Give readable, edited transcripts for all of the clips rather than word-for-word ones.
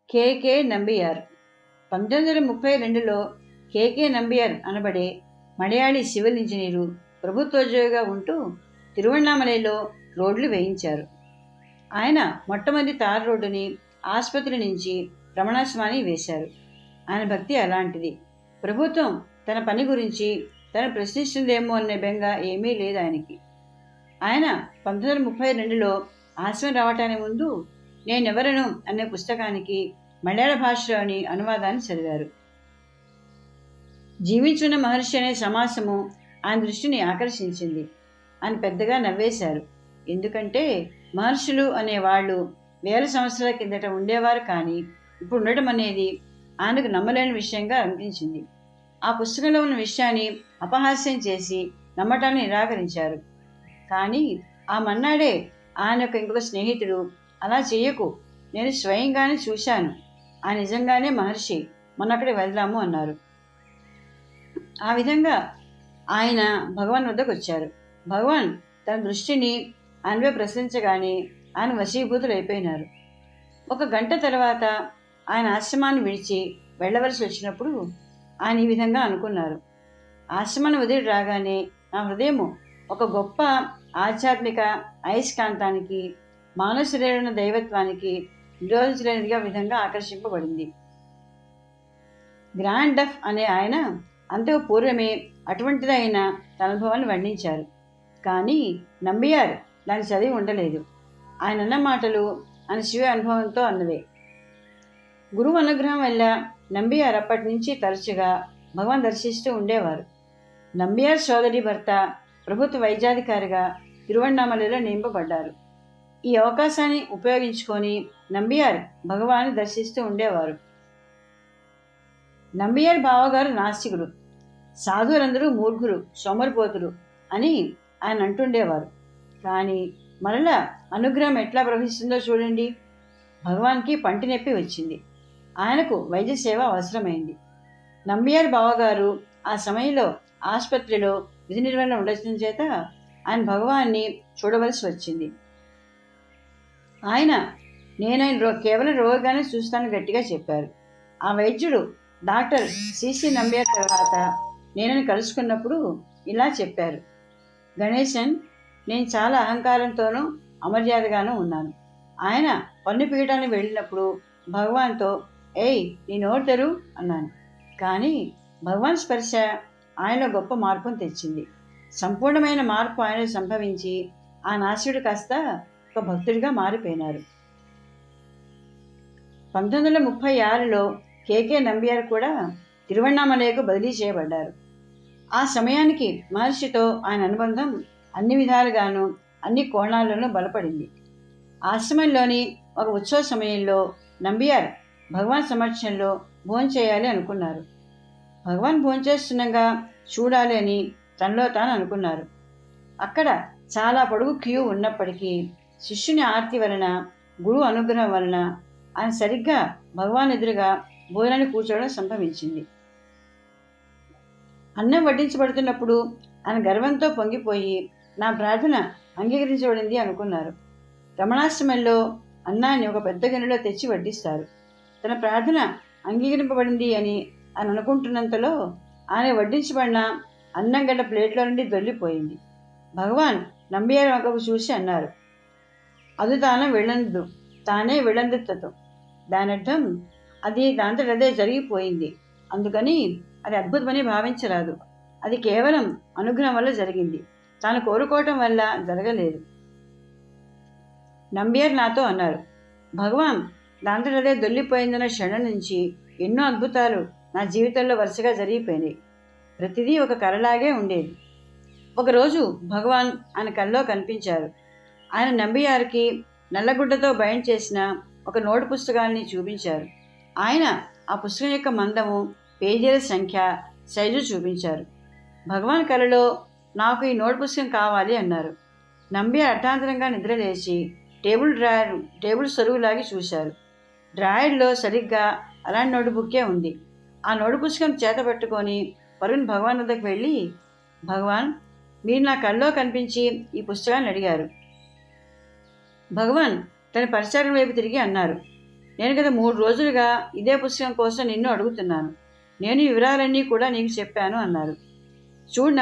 K Nambiar. 1932లో K Nambiar అనబడే Malayali civil engineer ప్రభుత్వోద్యోగిగా ఉంటూ తిరువణ్ణామలైలో రోడ్లు వేయించారు. ఆయన మొట్టమొదటి తార్ రోడ్డుని ఆసుపత్రి నుంచి రమణాశ్రమానికి వేశారు. ఆయన భక్తి అలాంటిది. ప్రభుత్వం తన పని గురించి తను ప్రశ్నిస్తుందేమో అనే బెంగ ఏమీ లేదు ఆయనకి. ఆయన 1932లో ఆశ్రమం రావటానికి ముందు నేనెవరను అనే పుస్తకానికి మలయాళ భాషలోని అనువాదాన్ని చదివారు. జీవించున్న మహర్షి అనే సమాసము ఆయన దృష్టిని ఆకర్షించింది. ఆయన పెద్దగా నవ్వేశారు. ఎందుకంటే మహర్షులు అనేవాళ్ళు వేల సంవత్సరాల కిందట ఉండేవారు, కానీ ఇప్పుడు ఉండటం అనేది ఆయనకు నమ్మలేని విషయంగా అనిపించింది. ఆ పుస్తకంలో ఉన్న విషయాన్ని అపహాస్యం చేసి నమ్మటాన్ని నిరాకరించారు. కానీ ఆ మన్నాడే ఆయన యొక్క ఇంకొక స్నేహితుడు, అలా చేయకు, నేను స్వయంగానే చూశాను, ఆ నిజంగానే మహర్షి, మన అక్కడే వెళ్దాము అన్నారు. ఆ విధంగా ఆయన భగవాన్ వద్దకు వచ్చారు. భగవాన్ తన దృష్టిని ఆయనపై ప్రశ్నించగానే ఆయన వశీభూతులైపోయినారు. 1 గంట తర్వాత ఆయన ఆశ్రమాన్ని విడిచి వెళ్ళవలసి వచ్చినప్పుడు ఆయన ఈ విధంగా అనుకున్నారు. ఆశ్రమాన్ని వదిలి రాగానే నా హృదయము ఒక గొప్ప ఆధ్యాత్మిక అయస్కాంతానికి, మానవ శరీరమైన దైవత్వానికి నిరోధించలేనిదిగా విధంగా ఆకర్షింపబడింది. గ్రాండ్ డఫ్ అనే ఆయన అంతకు పూర్వమే అటువంటిదైన తన అనుభవాన్ని వర్ణించారు. కానీ నంబియార్ దాన్ని చదివి ఉండలేదు. ఆయన అన్న మాటలు ఆయన శివ అనుభవంతో అన్నవే. గురువు అనుగ్రహం వల్ల నంబియార్ అప్పటి నుంచి తరచుగా భగవాన్ దర్శిస్తూ ఉండేవారు. నంబియార్ సోదరి భర్త ప్రభుత్వ వైద్యాధికారిగా తిరువణ్ణామలలో నియమింపబడ్డారు. ఈ అవకాశాన్ని ఉపయోగించుకొని నంబియార్ భగవాన్ని దర్శిస్తూ ఉండేవారు. నంబియార్ బావగారు నాస్తికుడు, సాధువులందరూ మూర్ఖులు, సోమరిపోతులు అని ఆయన అంటుండేవారు. కానీ మరలా అనుగ్రహం ఎట్లా ప్రవహిస్తుందో చూడండి. భగవాన్కి పంటి నొప్పి వచ్చింది. ఆయనకు వైద్య సేవ అవసరమైంది. నంబియార్ బావగారు ఆ సమయంలో ఆసుపత్రిలో విధి నిర్వహణ ఉండటం చేత ఆయన భగవాన్ని చూడవలసి వచ్చింది. నేను కేవలం రోగాన్ని చూస్తానని గట్టిగా చెప్పారు. ఆ వైద్యుడు డాక్టర్ సిసి నంబియార్ తర్వాత నేనని కలుసుకున్నప్పుడు ఇలా చెప్పారు. గణేశన్, నేను చాలా అహంకారంతోనూ అమర్యాదగానూ ఉన్నాను. ఆయన పన్ను పీయడానికి వెళ్ళినప్పుడు భగవాన్తో, ఏయ్ నీ నోరు తెరు అన్నాను. కానీ భగవాన్ స్పర్శ ఆయనలో గొప్ప మార్పును తెచ్చింది. సంపూర్ణమైన మార్పు ఆయనలో సంభవించి ఆ నాస్యుడు కాస్త ఒక భక్తుడిగా మారిపోయినారు. 1936లో కె నంబియార్ కూడా తిరువణ్ణామలైకు బదిలీ చేయబడ్డారు. ఆ సమయానికి మహర్షితో ఆయన అనుబంధం అన్ని విధాలుగాను, అన్ని కోణాల్లోనూ బలపడింది. ఆశ్రమంలోని ఒక ఉత్సవ సమయంలో నంబియార్ భగవాన్ సమక్షంలో భోంచేయాలి అనుకున్నారు. భగవాన్ భోంచేస్తుండగా చూడాలి అని తనలో తాను అనుకున్నారు. అక్కడ చాలా పొడుగు క్యూ ఉన్నప్పటికీ శిష్యుని ఆర్తి వలన, గురువు అనుగ్రహం వలన ఆయన సరిగ్గా భగవాన్ ఎదురుగా భోజనాన్ని కూర్చోవడం సంభవించింది. అన్నం వడ్డించబడుతున్నప్పుడు ఆయన గర్వంతో పొంగిపోయి నా ప్రార్థన అంగీకరించబడింది అనుకున్నారు. రమణాశ్రమంలో అన్నాన్ని ఒక పెద్ద గిన్నెలో తెచ్చి వడ్డిస్తారు. తన ప్రార్థన అంగీకరింపబడింది అని ఆయన అనుకుంటున్నంతలో ఆయన వడ్డించబడిన అన్నం గడ్డ ప్లేట్లో నుండి దొల్లిపోయింది. భగవాన్ నంబియార్ వంకకు చూసి అన్నారు, అది తానే వెళ్ళందుతో. దానర్థం అది దాంతటదే జరిగిపోయింది, అందుకని అది అద్భుతమని భావించరాదు. అది కేవలం అనుగ్రహం వల్ల జరిగింది, తాను కోరుకోవటం వల్ల జరగలేదు. నంబియార్ నాతో అన్నారు, భగవాన్ దాంతటదే దొల్లిపోయిందన్న క్షణం నుంచి ఎన్నో అద్భుతాలు నా జీవితంలో వరుసగా జరిగిపోయినాయి. ప్రతిదీ ఒక కలలాగే ఉండేది. ఒకరోజు భగవాన్ ఆయన కల్లో కనిపించారు. ఆయన నంబియార్కి నల్లగుడ్డతో బైండ్ చేసిన ఒక నోటు పుస్తకాన్ని చూపించారు. ఆయన ఆ పుస్తకం యొక్క మందము, పేజీల సంఖ్య, సైజు చూపించారు. భగవాన్ కలలో నాకు ఈ నోటు పుస్తకం కావాలి అన్నారు. నంబియార్ అర్థాంతరంగా నిద్రలేచి టేబుల్ సొరుగులాగి చూశారు. డ్రాయర్లో సరిగ్గా అలాంటి నోటు బుక్కే ఉంది. ఆ నోటు పుస్తకం చేత పట్టుకొని పరుగున భగవాన్ వద్దకు వెళ్ళి, భగవాన్, మీరు నా కల్లో కనిపించి ఈ పుస్తకాన్ని అడిగారు. భగవాన్ తన పరిచారం వైపు తిరిగి అన్నారు, నేను గత 3 రోజులుగా ఇదే పుస్తకం కోసం నిన్ను అడుగుతున్నాను. నేను ఈ వివరాలన్నీ కూడా నీకు చెప్పాను అన్నారు. చూడు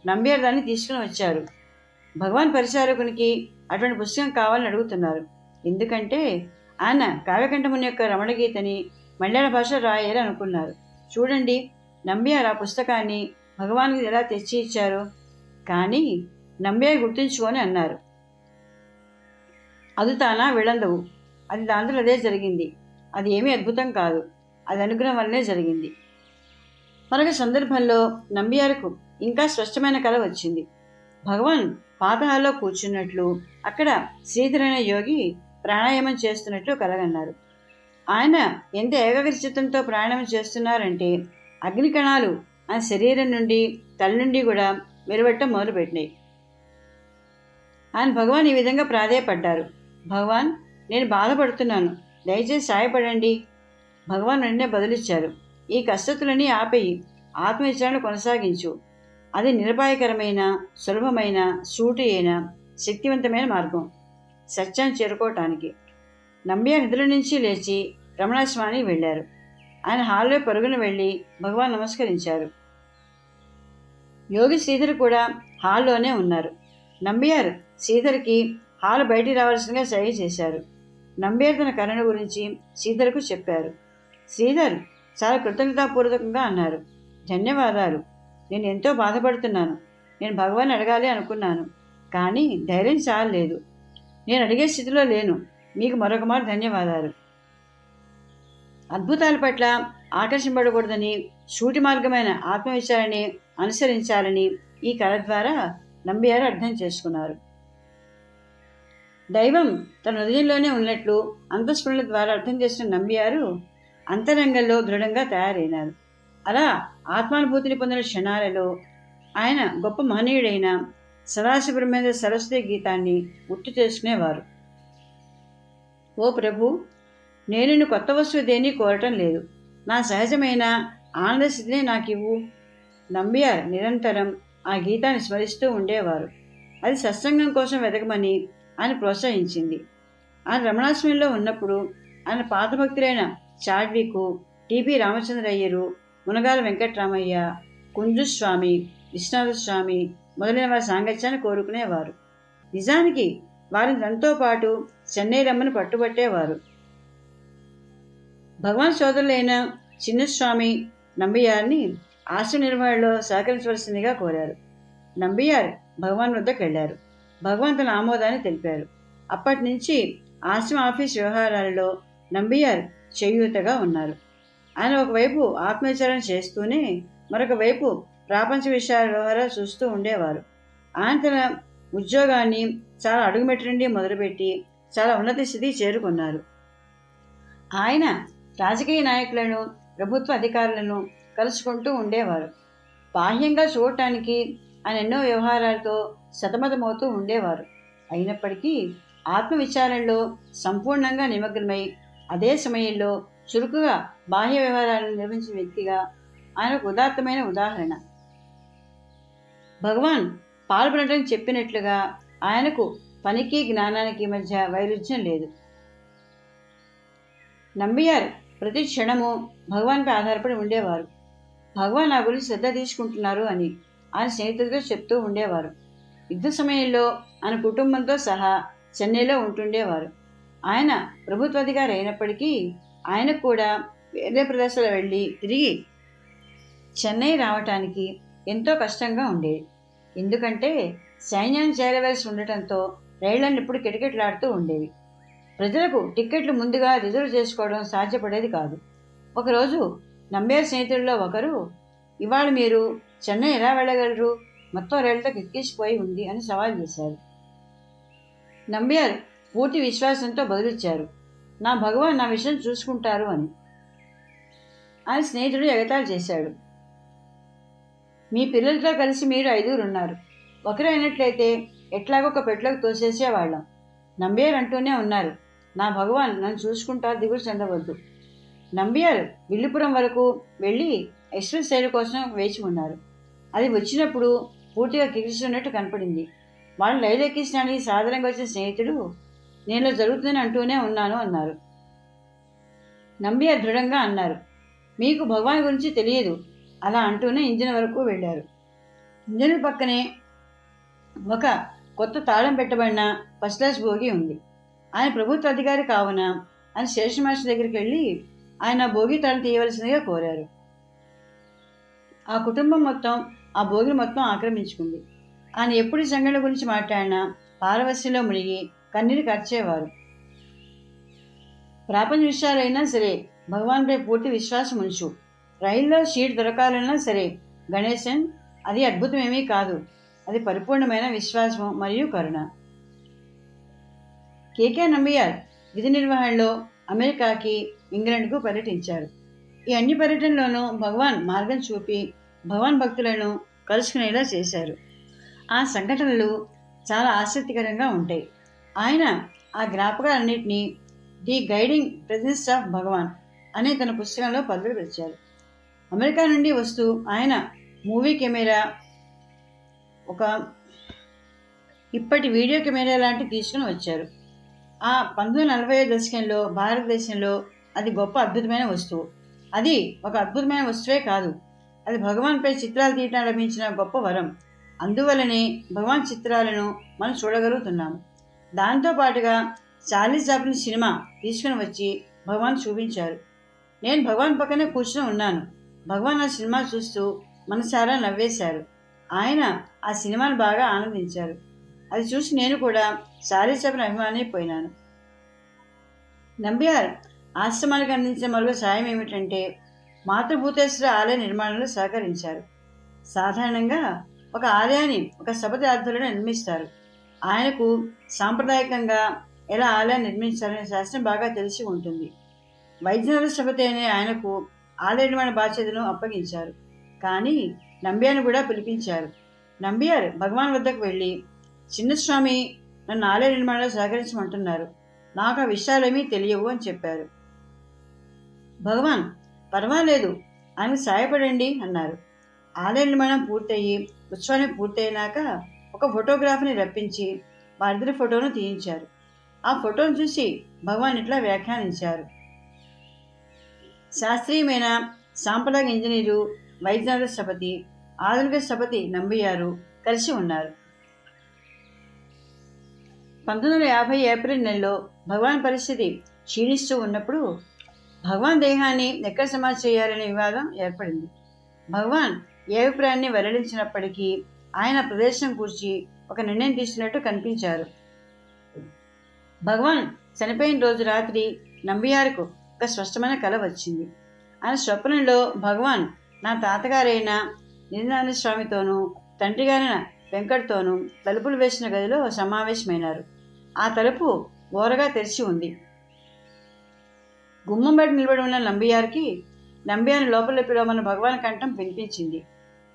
నంబియార్ దాన్ని తీసుకుని వచ్చారు. భగవాన్ పరిచారకునికి అటువంటి పుస్తకం కావాలని అడుగుతున్నారు. ఎందుకంటే ఆయన కావ్యకంఠముని యొక్క రమణగీతని మలయాళ భాష రాయాలి అనుకున్నారు. చూడండి, నంబియార్ ఆ పుస్తకాన్ని భగవాన్కి ఎలా తెచ్చి ఇచ్చారో. కానీ నంబియార్ గుర్తుంచుకొని అన్నారు, అదుతానా విళందవు. అది దాంట్లో అదే జరిగింది. అది ఏమీ అద్భుతం కాదు, అది అనుగ్రహం వల్లనే జరిగింది. మరొక సందర్భంలో నంబియార్కు ఇంకా స్పష్టమైన కల వచ్చింది. భగవాన్ పాతహాల్లో కూర్చున్నట్లు, అక్కడ శ్రీధర్ అనే యోగి ప్రాణాయామం చేస్తున్నట్లు కలగన్నారు. ఆయన ఎంత ఏకాగ్రచిత్తంతో ప్రాణాయామం చేస్తున్నారంటే అగ్ని కణాలు ఆయన శరీరం నుండి తల నుండి కూడా వెలువట్టం మొదలుపెట్టినాయి. ఆయన భగవాన్ ఈ విధంగా ప్రాధేయపడ్డారు. భగవాన్, నేను బాధపడుతున్నాను, దయచేసి సాయపడండి. భగవాన్ వెంటనే బదులిచ్చారు, ఈ కసరత్తులన్నీ ఆపేయి, ఆత్మవిచారణ కొనసాగించు. అది నిరపాయకరమైన, సులభమైన, సూటి అయిన, శక్తివంతమైన మార్గం సత్యాన్ని చేరుకోవటానికి. నంబియార్ నిధుల నుంచి లేచి రమణాశ్రమానికి వెళ్ళారు. ఆయన హాల్లో పరుగున వెళ్ళి భగవాన్ నమస్కరించారు. యోగి శ్రీధర్ కూడా హాల్లోనే ఉన్నారు. నంబియార్ శ్రీధర్కి హాలు బయటికి రావాల్సిందిగా సహాయం చేశారు. నంబియార్ తన కరుణ గురించి శ్రీధర్కు చెప్పారు. శ్రీధర్ చాలా కృతజ్ఞతాపూర్వకంగా అన్నారు, ధన్యవాదాలు. నేను ఎంతో బాధపడుతున్నాను. నేను భగవాన్ అడగాలి అనుకున్నాను, కానీ ధైర్యం చాలలేదు. నేను అడిగే స్థితిలో లేను. మీకు మరొక మారు ధన్యవాదాలు. అద్భుతాల పట్ల ఆకర్షింపబడకూడదని, సూటి మార్గమైన ఆత్మవిచారాన్ని అనుసరించాలని ఈ కళ ద్వారా నంబియారు అర్థం చేసుకున్నారు. దైవం తన హృదయంలోనే ఉన్నట్లు అంతఃస్ఫురణల ద్వారా అర్థం చేసిన నంబియారు అంతరంగంలో దృఢంగా తయారైనారు. అలా ఆత్మానుభూతిని పొందిన క్షణాలలో ఆయన గొప్ప మహనీయుడైన సదాశివబ్రహ్మేంద్ర సరస్వతి గీతాన్ని గుర్తు చేసుకునేవారు. ఓ ప్రభు, నేను కొత్త వస్తువు దేన్ని కోరటం లేదు. నా సహజమైన ఆనంద స్థితిని నాకు ఇవ్వు. నంబియార్ నిరంతరం ఆ గీతాన్ని స్మరిస్తూ ఉండేవారు. అది సత్సంగం కోసం వెతకమని ఆయన ప్రోత్సహించింది. ఆయన రమణాశ్రమంలో ఉన్నప్పుడు ఆయన పాత భక్తులైన చాడ్వికు, టిపి రామచంద్రయ్యరు, మునగాల వెంకట్రామయ్య, కుంజుస్వామి, విశ్వనాథస్వామి మొదలైన వారి సాంగత్యాన్ని కోరుకునేవారు. నిజానికి వారిని తనతో పాటు చెన్నై రమ్మని పట్టుబట్టేవారు. భగవాన్ సోదరులైన చిన్నస్వామి నంబియార్ని ఆశ్రమ నిర్వహణలో సహకరించవలసిందిగా కోరారు. నంబియార్ భగవాన్ వద్దకు వెళ్ళారు. భగవాన్ తన ఆమోదాన్ని తెలిపారు. అప్పటి నుంచి ఆశ్రమ ఆఫీస్ వ్యవహారాలలో నంబియార్ చేయూతగా ఉన్నారు. ఆయన ఒకవైపు ఆత్మవిచారణ చేస్తూనే మరొక వైపు ప్రాపంచ విషయాల వ్యవహారాలు చూస్తూ ఉండేవారు. ఆయన తన ఉద్యోగాన్ని చాలా అడుగుమెట్టు నుండి మొదలుపెట్టి చాలా ఉన్నత స్థితికి చేరుకున్నారు. ఆయన రాజకీయ నాయకులను, ప్రభుత్వ అధికారులను కలుసుకుంటూ ఉండేవారు. బాహ్యంగా చూడటానికి ఆయన ఎన్నో వ్యవహారాలతో సతమతమవుతూ ఉండేవారు. అయినప్పటికీ ఆత్మవిచారణలో సంపూర్ణంగా నిమగ్నమై అదే సమయంలో చురుకుగా బాహ్య వ్యవహారాలను నిర్వహించిన వ్యక్తిగా ఆయనకు ఉదాత్తమైన ఉదాహరణ. భగవాన్ పాల్గొనడం చెప్పినట్లుగా ఆయనకు పనికి జ్ఞానానికి మధ్య వైరుధ్యం లేదు. నంబియార్ ప్రతి క్షణము భగవాన్పై ఆధారపడి ఉండేవారు. భగవాన్ నా గురించి శ్రద్ధ తీసుకుంటున్నారు అని ఆయన స్నేహితులతో చెప్తూ ఉండేవారు. యుద్ధ సమయంలో ఆయన కుటుంబంతో సహా చెన్నైలో ఉంటుండేవారు. ఆయన ప్రభుత్వాధికారి అయినప్పటికీ ఆయనకు కూడా వేరే ప్రదేశాలు వెళ్ళి తిరిగి చెన్నై రావటానికి ఎంతో కష్టంగా ఉండేది. ఎందుకంటే సైన్యాన్ని చేరవలసి ఉండటంతో రైళ్లను ఎప్పుడు కిటకిటలాడుతూ ఉండేవి. ప్రజలకు టిక్కెట్లు ముందుగా రిజర్వ్ చేసుకోవడం సాధ్యపడేది కాదు. ఒకరోజు నంబియార్ స్నేహితుల్లో ఒకరు, ఇవాళ మీరు చెన్నై ఎలా వెళ్ళగలరు? మొత్తం రైళ్లతో కిక్కిసిపోయి ఉంది అని సవాల్ చేశారు. నంబియార్ పూర్తి విశ్వాసంతో బదులిచ్చారు, నా భగవాన్ నా విషయం చూసుకుంటారు అని. ఆయన స్నేహితుడు ఎగతాళి చేశాడు, మీ పిల్లలతో కలిసి మీరు 5 ఉన్నారు. ఒకరు అయినట్లయితే ఎట్లాగో ఒక పెట్లోకి తోసేసేవాళ్ళం. నంబియార్ అంటూనే ఉన్నారు, నా భగవాన్ నన్ను చూసుకుంటారు, దిగులు చెందవద్దు. నంబియార్ విల్లుపురం వరకు వెళ్ళి ఎక్స్ప్రెస్ రైలు కోసం వేచి ఉన్నారు. అది వచ్చినప్పుడు పూర్తిగా కిక్కిస్తున్నట్టు కనపడింది. వాళ్ళు రైలు ఎక్కించడానికి సాధారణంగా వచ్చిన స్నేహితుడు, నేను జరుగుతుందని అంటూనే ఉన్నాను అన్నారు. నంబియార్ దృఢంగా అన్నారు. మీకు భగవాన్ గురించి తెలియదు. అలా అంటూనే ఇంజిన్ వరకు వెళ్ళారు. ఇంజిన్ పక్కనే ఒక కొత్త తాళం పెట్టబడిన ఫస్ట్ క్లాస్ బోగి ఉంది. ఆయన ప్రభుత్వ అధికారి కావున ఆయన స్టేషన్ మాస్టర్ దగ్గరికి వెళ్ళి ఆయన బోగి తాళం తీయవలసిందిగా కోరారు. ఆ కుటుంబం మొత్తం ఆ బోగిని మొత్తం ఆక్రమించుకుంది. ఆయన ఎప్పుడు సంఘటన గురించి మాట్లాడినా పారవస్యంలో మునిగి కన్నీరు కార్చేవారు. ప్రపంచ విషయాలైనా సరే భగవాన్పై పూర్తి విశ్వాసం ఉంచు. రైల్లో సీట్ దొరకాలన్నా సరే గణేశన్, అది అద్భుతమేమీ కాదు, అది పరిపూర్ణమైన విశ్వాసం మరియు కరుణ. కేకే నంబియార్ విధి నిర్వహణలో అమెరికాకి, ఇంగ్లాండ్కు పర్యటించారు. ఈ అన్ని పర్యటనలోనూ భగవాన్ మార్గం చూపి భగవాన్ భక్తులను కలుసుకునేలా చేశారు. ఆ సంఘటనలు చాలా ఆసక్తికరంగా ఉంటాయి. ఆయన ఆ జ్ఞాపకాలన్నింటినీ ది గైడింగ్ ప్రెజెన్స్ ఆఫ్ భగవాన్ అనే తన పుస్తకంలో భద్రపరిచారు. అమెరికా నుండి వస్తూ ఆయన మూవీ కెమెరా, ఒక ఇప్పటి వీడియో కెమెరా లాంటివి తీసుకుని వచ్చారు. ఆ 1940 దశకంలో భారతదేశంలో అది గొప్ప అద్భుతమైన వస్తువు. అది ఒక అద్భుతమైన వస్తువే కాదు, అది భగవాన్పై చిత్రాలు తీయటం లభించిన గొప్ప వరం. అందువల్లనే భగవాన్ చిత్రాలను మనం చూడగలుగుతున్నాము. దాంతోపాటుగా చార్లీ చాప్లిన్ సినిమా తీసుకుని వచ్చి భగవాన్ చూపించారు. నేను భగవాన్ పక్కనే కూర్చుని ఉన్నాను. భగవాన్ ఆ సినిమా చూస్తూ మనసారా నవ్వేశారు. ఆయన ఆ సినిమాను బాగా ఆనందించారు. అది చూసి నేను కూడా చార్లీ చాప్లిన్ అభిమాని అయిపోయినాను. నంబియార్ ఆశ్రమానికి అందించిన మరొక సాయం ఏమిటంటే మాతృభూతేశ్వర ఆలయ నిర్మాణంలో సహకరించారు. సాధారణంగా ఒక ఆలయాన్ని ఒక సపతి ఆధ్వర్యంలో నిర్మిస్తారు. ఆయనకు సాంప్రదాయకంగా ఎలా ఆలయాన్ని నిర్మించాలనే శాస్త్రం బాగా తెలిసి ఉంటుంది. వైద్యనాథ సపతి అనే ఆయనకు ఆలయ నిర్మాణ బాధ్యతను అప్పగించారు. కానీ నంబియార్ను కూడా పిలిపించారు. నంబియార్ భగవాన్ వద్దకు వెళ్ళి, చిన్నస్వామి నన్ను ఆలయ నిర్మాణంలో సహకరించమంటున్నారు, నాకు ఆ విషయాలేమీ తెలియవు అని చెప్పారు. భగవాన్, పర్వాలేదు, ఆయనకు సాయపడండి అన్నారు. ఆలయ నిర్మాణం పూర్తయి ఉత్సవాన్ని పూర్తయినాక ఒక ఫోటోగ్రాఫర్ని రప్పించి వారిద్దరి ఫోటోను తీయించారు. ఆ ఫోటోను చూసి భగవాన్ ఇట్లా వ్యాఖ్యానించారు: శాస్త్రీయమైన సాంప్రదాయ ఇంజనీరు వైద్యనాథ సపతి, ఆధునిక సపతి నంబియారు కలిసి ఉన్నారు. 1950 ఏప్రిల్ నెలలో భగవాన్ పరిస్థితి క్షీణిస్తూ ఉన్నప్పుడు భగవాన్ దేహాన్ని ఎక్కడ సమాధి చేయాలనే వివాదం ఏర్పడింది. భగవాన్ ఏ అభిప్రాయాన్ని వెల్లడించినప్పటికీ ఆయన ప్రదేశం కూర్చి ఒక నిర్ణయం తీసుకున్నట్టు కనిపించారు. భగవాన్ చనిపోయిన రోజు రాత్రి నంబియార్కు ఒక స్పష్టమైన కల వచ్చింది. ఆయన స్వప్నంలో భగవాన్ నా తాతగారైన నిరంజన స్వామితోనూ తండ్రి గారైన వెంకట్తోనూ తలుపులు వేసిన గదిలో సమావేశమైనారు. ఆ తలుపు ఓరగా తెరిచి ఉంది. గుమ్మం బయట నిలబడి ఉన్న నంబియార్ని లోపల పిలవమన్న భగవాన్ కంఠం వినిపించింది.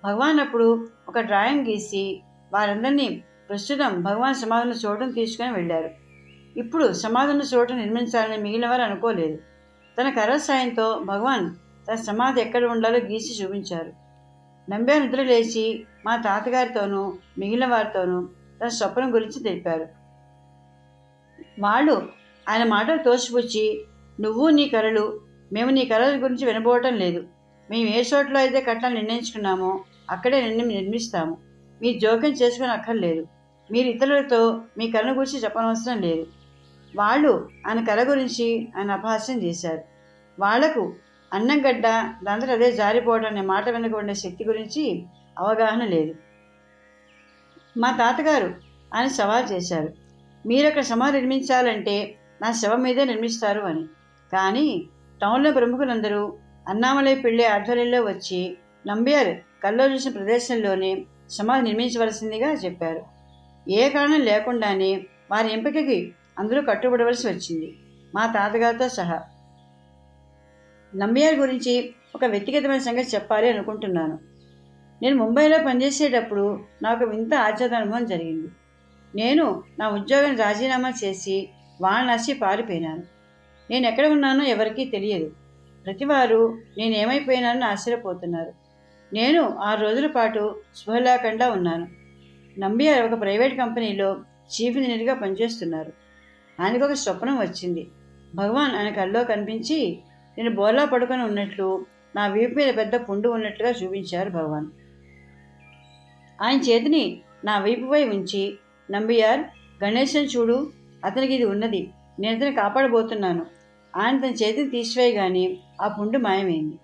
భగవాన్ అప్పుడు ఒక డ్రాయింగ్ గీసి వారందరినీ ప్రస్తుతం భగవాన్ సమాధులను చూడటం తీసుకుని వెళ్ళారు. ఇప్పుడు సమాధులను చూడటం నిర్మించాలని మిగిలిన వారు అనుకోలేదు. తన కర్ర సాయంతో భగవాన్ తన సమాధి ఎక్కడ ఉండాలో గీసి చూపించారు. నంబియార్ నిద్ర లేచి మా తాతగారితోనూ మిగిలిన వారితోనూ తన స్వప్నం గురించి తెలిపారు. వాళ్ళు ఆయన మాటలు తోసిపుచ్చి, నువ్వు నీ కలలు, మేము నీ కలల గురించి వినబోవటం లేదు. మేము ఏ చోట్లో అయితే కట్టాలని నిర్ణయించుకున్నామో అక్కడే నిర్మిస్తాము. మీరు జోక్యం చేసుకుని అక్కర్లేదు. మీరు ఇతరులతో మీ కళను గురించి చెప్పనవసరం లేదు. వాళ్ళు ఆయన కళ గురించి ఆయన అపహాస్యం చేశారు. వాళ్లకు అన్నం గడ్డ దాంతో అదే జారిపోవడం అనే మాట వెనుక ఉండే శక్తి గురించి అవగాహన లేదు. మా తాతగారు ఆయన సవాల్ చేశారు, మీరు అక్కడ సమాధి నిర్మించాలంటే నా శవం మీదే నిర్మిస్తారు అని. కానీ టౌన్లో ప్రముఖులందరూ అన్నామలై పిళ్ళై ఆధ్వర్యంలో వచ్చి నంబియార్ కల్లో చూసిన ప్రదేశంలోనే సమాధి నిర్మించవలసిందిగా చెప్పారు. ఏ కారణం లేకుండానే వారి ఎంపికకి అందరూ కట్టుబడవలసి వచ్చింది, మా తాతగారితో సహా. నంబియార్ గురించి ఒక వ్యక్తిగతమైన సంగతి చెప్పాలి అనుకుంటున్నాను. నేను ముంబైలో పనిచేసేటప్పుడు నాకు వింత ఆశ్చర్య అనుభవం జరిగింది. నేను నా ఉద్యోగాన్ని రాజీనామా చేసి వారణాసి పారిపోయినాను. నేను ఎక్కడ ఉన్నానో ఎవరికీ తెలియదు. ప్రతివారు నేను ఏమైపోయినానని ఆశ్చర్యపోతున్నారు. నేను 6 రోజుల పాటు స్పృహ లేకుండా ఉన్నాను. నంబియార్ ఒక ప్రైవేట్ కంపెనీలో చీఫ్ ఇంజనీర్గా పనిచేస్తున్నారు. ఆయనకు ఒక స్వప్నం వచ్చింది. భగవాన్ ఆయన కల్లో కనిపించి, నేను బోర్లా పడుకొని ఉన్నట్లు నా వీపు మీద పెద్ద పుండు ఉన్నట్లుగా చూపించారు భగవాన్. ఆయన చేతిని నా వీపుపై ఉంచి, నంబియార్, గణేశన్ చూడు, అతనికి ఇది ఉన్నది, నేను అతన్ని కాపాడబోతున్నాను. ఆయన తన చేతిని తీసివేయగానే ఆ పుండు మాయమైంది.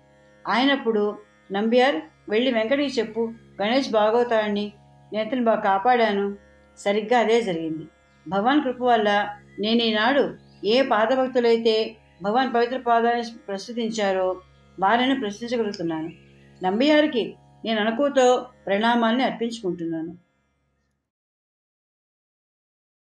ఆయనప్పుడు, నంబియార్, వెళ్ళి వెంకటికి చెప్పు, గణేష్ బాగవుతాడని, నేను అతన్ని బాగా కాపాడాను. సరిగ్గా అదే జరిగింది. భగవాన్ కృప వల్ల నేను ఈనాడు ఏ పాదభక్తులైతే భగవాన్ పవిత్ర పాదాన్ని ప్రస్తుతించారో వారిని ప్రశ్నించగలుగుతున్నాను. నంబియారికి నేను అనుకోతో ప్రణామాల్ని అర్పించుకుంటున్నాను.